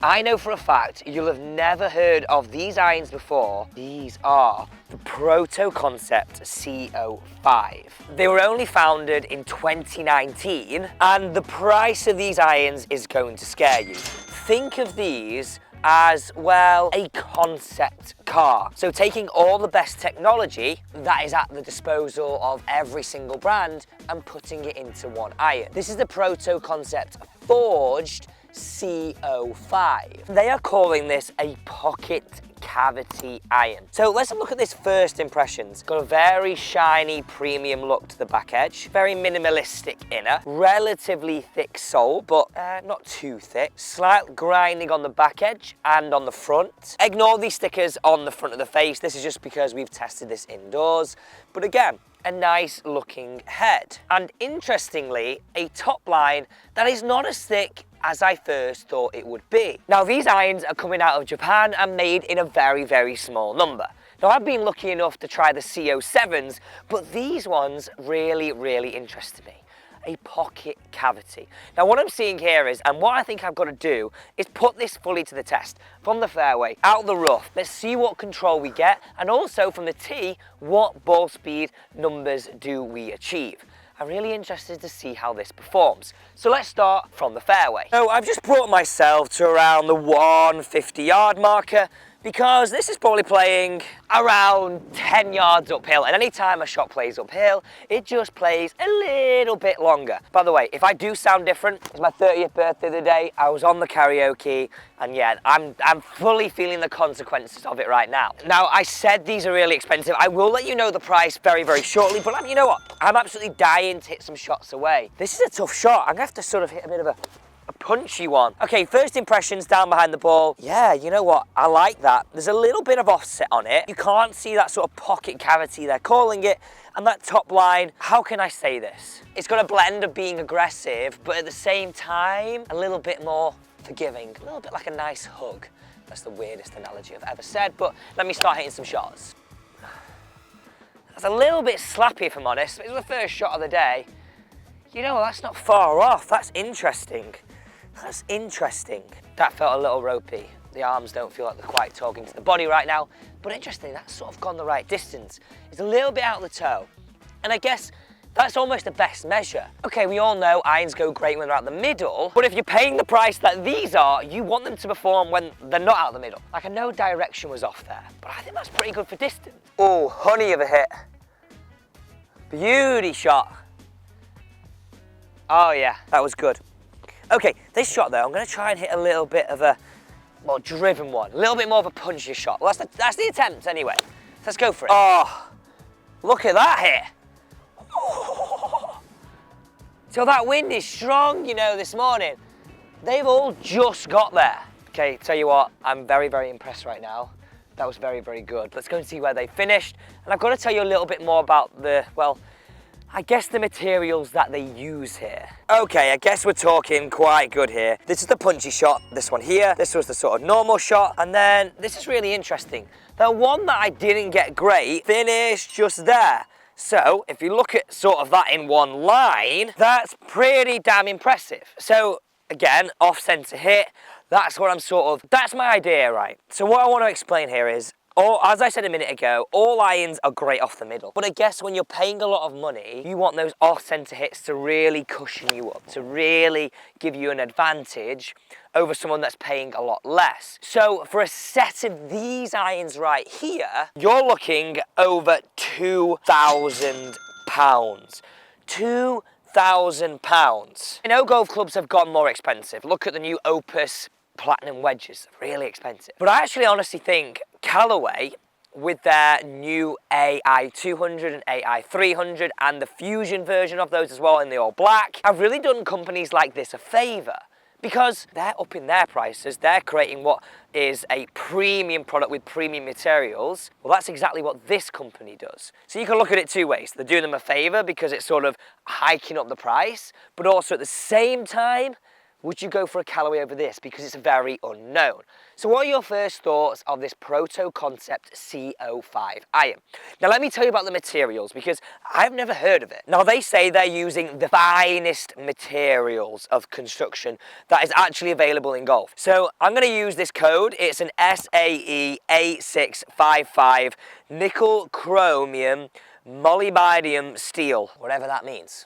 I know for a fact you'll have never heard of these irons before. These are the Proto Concept CO5. They were only founded in 2019 and the price of these irons is going to scare you. Think of these as, well, a concept car. So taking all the best technology that is at the disposal of every single brand and putting it into one iron. This is the Proto Concept Forged CO5. They are calling this a pocket cavity iron. So let's have a look at this first impressions. Got a very shiny premium look to the back edge, very minimalistic inner, relatively thick sole, but not too thick. Slight grinding on the back edge and on the front. Ignore these stickers on the front of the face. This is just because we've tested this indoors. But again, a nice looking head. And interestingly, a top line that is not as thick as I first thought it would be. Now these irons are coming out of Japan and made in a very, very small number. Now I've been lucky enough to try the CO7s, but these ones really, really interested me. A pocket cavity. Now what I'm seeing here is, and what I think I've got to do, is put this fully to the test. From the fairway, out the rough, let's see what control we get, and also from the tee, what ball speed numbers do we achieve. I'm really interested to see how this performs. So let's start from the fairway. So I've just brought myself to around the 150 yard marker because this is probably playing around 10 yards uphill, and anytime a shot plays uphill, it just plays a little bit longer. By the way, if I do sound different, it's my 30th birthday today, I was on the karaoke, and yeah, I'm fully feeling the consequences of it right now. Now, I said these are really expensive. I will let you know the price very, very shortly, but you know what? I'm absolutely dying to hit some shots away. This is a tough shot. I'm gonna have to sort of hit a bit of a punchy one. Okay, first impressions down behind the ball. Yeah, you know what? I like that. There's a little bit of offset on it. You can't see that sort of pocket cavity they're calling it. And that top line, how can I say this? It's got a blend of being aggressive, but at the same time, a little bit more forgiving. A little bit like a nice hug. That's the weirdest analogy I've ever said, but let me start hitting some shots. That's a little bit slappy, if I'm honest. It was the first shot of the day. You know, that's not far off. That's interesting. That's interesting. That felt a little ropey. The arms don't feel like they're quite talking to the body right now, but interesting, that's sort of gone the right distance. It's a little bit out of the toe, and I guess that's almost the best measure. Okay, we all know irons go great when they're out the middle, but if you're paying the price that these are, you want them to perform when they're not out the middle. Like, I know direction was off there, but I think that's pretty good for distance. Oh, honey of a hit. Beauty shot. Oh yeah, that was good. Okay, this shot though, I'm going to try and hit a little bit of a more driven one, a little bit more of a punchy shot. Well, that's the attempt anyway. Let's go for it. Oh, look at that hit. Oh. So that wind is strong, you know, this morning. They've all just got there. Okay, tell you what, I'm very, very impressed right now. That was very, very good. Let's go and see where they finished. And I've got to tell you a little bit more about the, well, I guess the materials that they use here. Okay, I guess we're talking quite good here. This is the punchy shot, this one here. This was the sort of normal shot. And then this is really interesting. The one that I didn't get great finished just there. So if you look at sort of that in one line, that's pretty damn impressive. So again, off center hit, that's what that's my idea, right? So what I want to explain here is, as I said a minute ago, all irons are great off the middle. But I guess when you're paying a lot of money, you want those off-centre hits to really cushion you up, to really give you an advantage over someone that's paying a lot less. So for a set of these irons right here, you're looking over £2,000. £2,000. I know golf clubs have gotten more expensive. Look at the new Opus Platinum wedges, really expensive. But I actually honestly think Callaway, with their new AI200 and AI300 and the Fusion version of those as well in the all black, have really done companies like this a favour because they're upping their prices, they're creating what is a premium product with premium materials. Well, that's exactly what this company does. So you can look at it two ways. They're doing them a favour because it's sort of hiking up the price, but also at the same time, would you go for a Callaway over this? Because it's very unknown. So what are your first thoughts of this Proto Concept CO5 iron? Now let me tell you about the materials, because I've never heard of it. Now they say they're using the finest materials of construction that is actually available in golf. So I'm going to use this code. It's an SAE8655 nickel chromium molybdenum steel, whatever that means.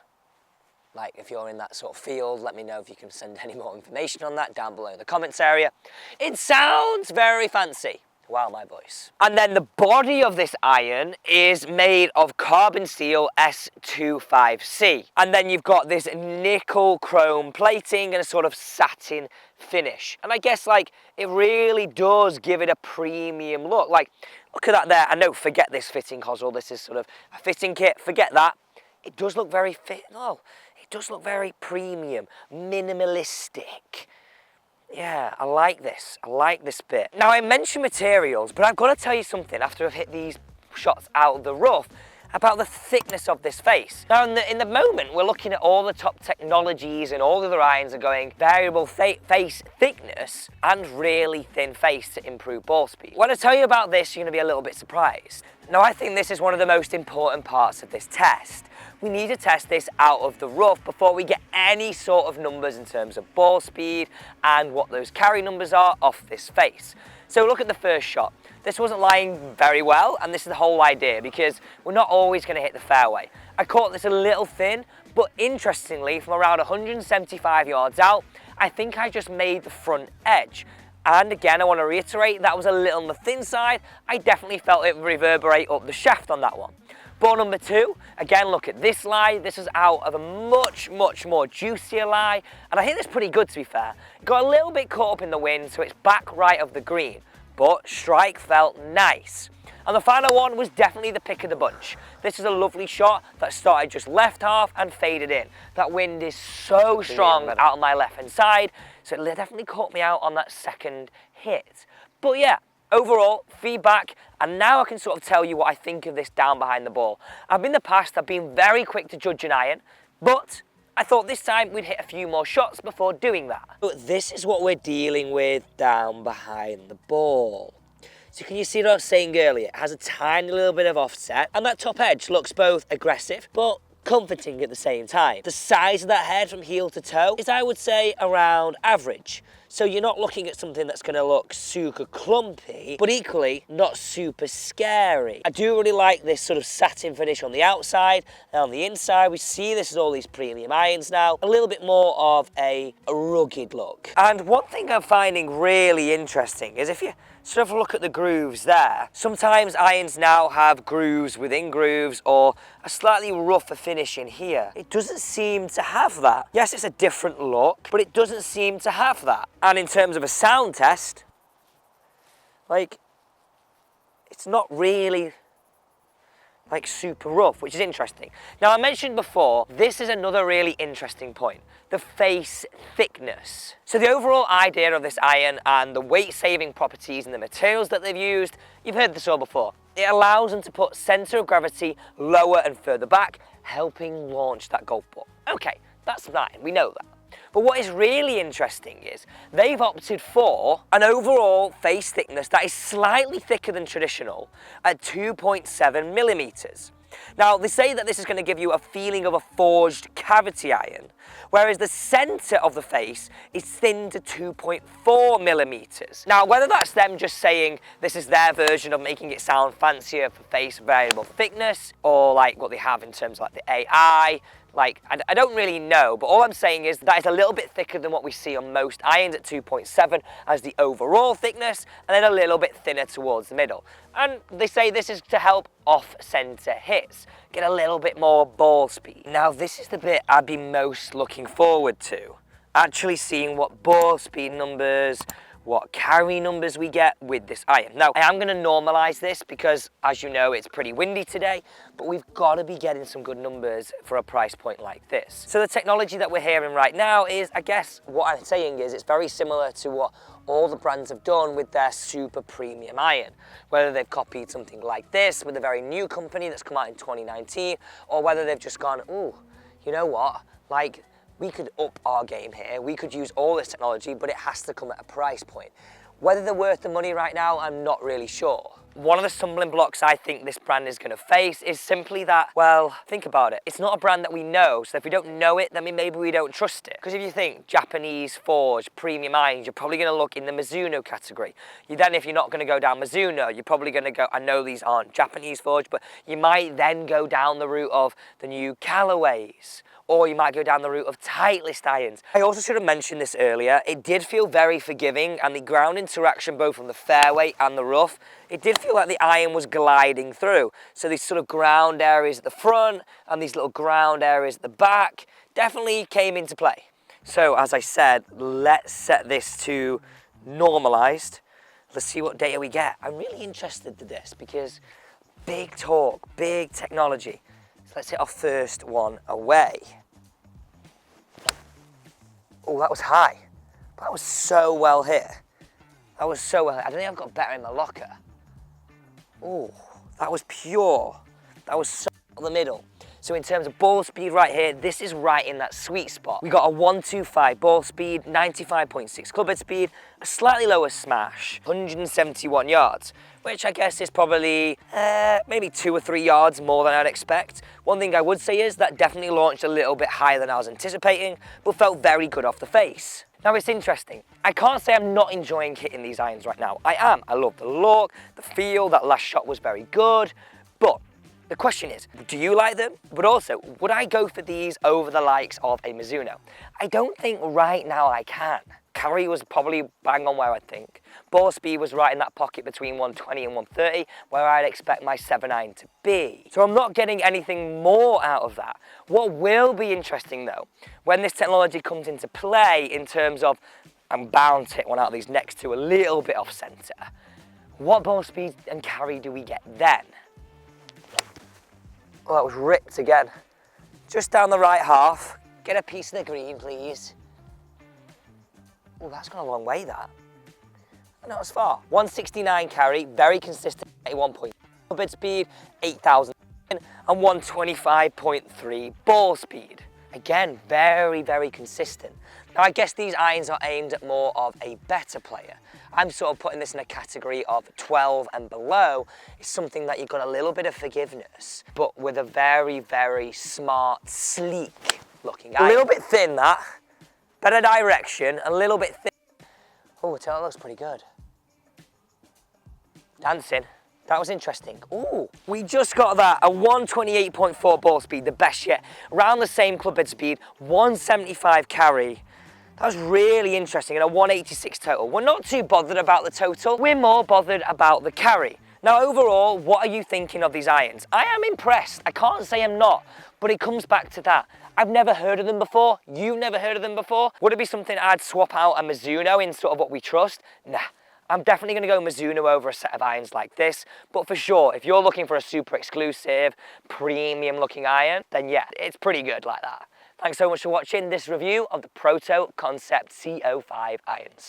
Like, if you're in that sort of field, let me know if you can send any more information on that down below in the comments area. It sounds very fancy. Wow, my voice. And then the body of this iron is made of carbon steel S25C. And then you've got this nickel chrome plating and a sort of satin finish. And I guess, like, it really does give it a premium look. Like, look at that there. I know, forget this fitting hosel. This is sort of a fitting kit. Forget that. It does look very it does look very premium, minimalistic. Yeah, I like this. I like this bit. Now, I mentioned materials, but I've got to tell you something after I've hit these shots out of the rough about the thickness of this face. Now, in the moment, we're looking at all the top technologies and all the other irons are going variable face thickness and really thin face to improve ball speed. When I tell you about this, you're going to be a little bit surprised. Now, I think this is one of the most important parts of this test. We need to test this out of the rough before we get any sort of numbers in terms of ball speed and what those carry numbers are off this face. So look at the first shot. This wasn't lying very well, and this is the whole idea, because we're not always going to hit the fairway. I caught this a little thin, but interestingly, from around 175 yards out, I think I just made the front edge. And again, I want to reiterate, that was a little on the thin side. I definitely felt it reverberate up the shaft on that one. Ball number two, again, look at this lie. This is out of a much, much more juicier lie. And I hit this pretty good, to be fair. Got a little bit caught up in the wind, so it's back right of the green. But strike felt nice. And the final one was definitely the pick of the bunch. This is a lovely shot that started just left half and faded in. That wind is so strong out on my left-hand side, so it definitely caught me out on that second hit. But yeah, overall, feedback, and now I can sort of tell you what I think of this down behind the ball. In the past, I've been very quick to judge an iron, but I thought this time we'd hit a few more shots before doing that. But this is what we're dealing with down behind the ball. So can you see what I was saying earlier? It has a tiny little bit of offset, and that top edge looks both aggressive, but comforting at the same time. The size of that head from heel to toe is, I would say, around average. So you're not looking at something that's going to look super clumpy, but equally not super scary. I do really like this sort of satin finish on the outside, and on the inside we see this is all these premium irons now. A little bit more of a rugged look. And one thing I'm finding really interesting is if you sort of look at the grooves there, sometimes irons now have grooves within grooves or a slightly rougher finish in here. It doesn't seem to have that. Yes, it's a different look, but it doesn't seem to have that. And in terms of a sound test, like, it's not really like super rough, which is interesting. Now, I mentioned before, this is another really interesting point, the face thickness. So the overall idea of this iron and the weight-saving properties and the materials that they've used, you've heard this all before. It allows them to put center of gravity lower and further back, helping launch that golf ball. Okay, that's fine, we know that. But what is really interesting is they've opted for an overall face thickness that is slightly thicker than traditional at 2.7 millimeters. Now, they say that this is going to give you a feeling of a forged cavity iron, whereas the center of the face is thinned to 2.4 millimeters. Now, whether that's them just saying this is their version of making it sound fancier for face variable thickness, or like what they have in terms of like the AI, like, I don't really know, but all I'm saying is that it's a little bit thicker than what we see on most irons at 2.7 as the overall thickness, and then a little bit thinner towards the middle. And they say this is to help off-center hits, get a little bit more ball speed. Now, this is the bit I'd be most looking forward to, actually seeing what ball speed numbers, what carry numbers we get with this iron. Now, I am going to normalize this because, as you know, it's pretty windy today, but we've got to be getting some good numbers for a price point like this. So the technology that we're hearing right now is, I guess, what I'm saying is it's very similar to what all the brands have done with their super premium iron. Whether they've copied something like this with a very new company that's come out in 2019, or whether they've just gone, ooh, you know what, like, we could up our game here. We could use all this technology, but it has to come at a price point. Whether they're worth the money right now, I'm not really sure. One of the stumbling blocks I think this brand is going to face is simply that, well, think about it. It's not a brand that we know, so if we don't know it, then maybe we don't trust it. Because if you think Japanese forged premium irons, you're probably going to look in the Mizuno category. Then if you're not going to go down Mizuno, you're probably going to go, I know these aren't Japanese forged, but you might then go down the route of the new Callaways, or you might go down the route of Titleist irons. I also should have mentioned this earlier. It did feel very forgiving, and the ground interaction both on the fairway and the rough, it did feel like the iron was gliding through. So these sort of ground areas at the front and these little ground areas at the back definitely came into play. So as I said, let's set this to normalized. Let's see what data we get. I'm really interested in this because big torque, big technology. So let's hit our first one away. Oh, that was high. That was so well hit. That was so well hit. I don't think I've got better in my locker. Oh, that was pure. That was so in the middle. So in terms of ball speed right here, this is right in that sweet spot. We got a 125 ball speed, 95.6 club head speed, a slightly lower smash, 171 yards, which I guess is probably maybe 2 or 3 yards more than I'd expect. One thing I would say is that definitely launched a little bit higher than I was anticipating, but felt very good off the face. Now it's interesting. I can't say I'm not enjoying hitting these irons right now. I am. I love the look, the feel. That last shot was very good. But the question is, do you like them? But also, would I go for these over the likes of a Mizuno? I don't think right now I can. Carry was probably bang on where I think. Ball speed was right in that pocket between 120 and 130, where I'd expect my 7-iron to be. So I'm not getting anything more out of that. What will be interesting though, when this technology comes into play in terms of, I'm bound to hit one out of these next two a little bit off center. What ball speed and carry do we get then? Oh, that was ripped again. Just down the right half. Get a piece of the green, please. Oh, that's gone a long way, that. Not as far. 169 carry, very consistent, 81 point club head speed, 8,000 and 125.3 ball speed. Again, very, very consistent. Now, I guess these irons are aimed at more of a better player. I'm sort of putting this in a category of 12 and below. It's something that you've got a little bit of forgiveness, but with a very, very smart, sleek looking iron. A little bit thin, that. Better direction, a little bit thin. Oh, that looks pretty good. Dancing. That was interesting. Ooh, we just got that, a 128.4 ball speed, the best yet. Around the same club head speed, 175 carry. That was really interesting, and a 186 total. We're not too bothered about the total. We're more bothered about the carry. Now, overall, what are you thinking of these irons? I am impressed. I can't say I'm not, but it comes back to that. I've never heard of them before. You've never heard of them before. Would it be something I'd swap out a Mizuno in sort of what we trust? Nah. I'm definitely going to go Mizuno over a set of irons like this, but for sure, if you're looking for a super exclusive, premium looking iron, then yeah, it's pretty good like that. Thanks so much for watching this review of the Proto Concept CO5 irons.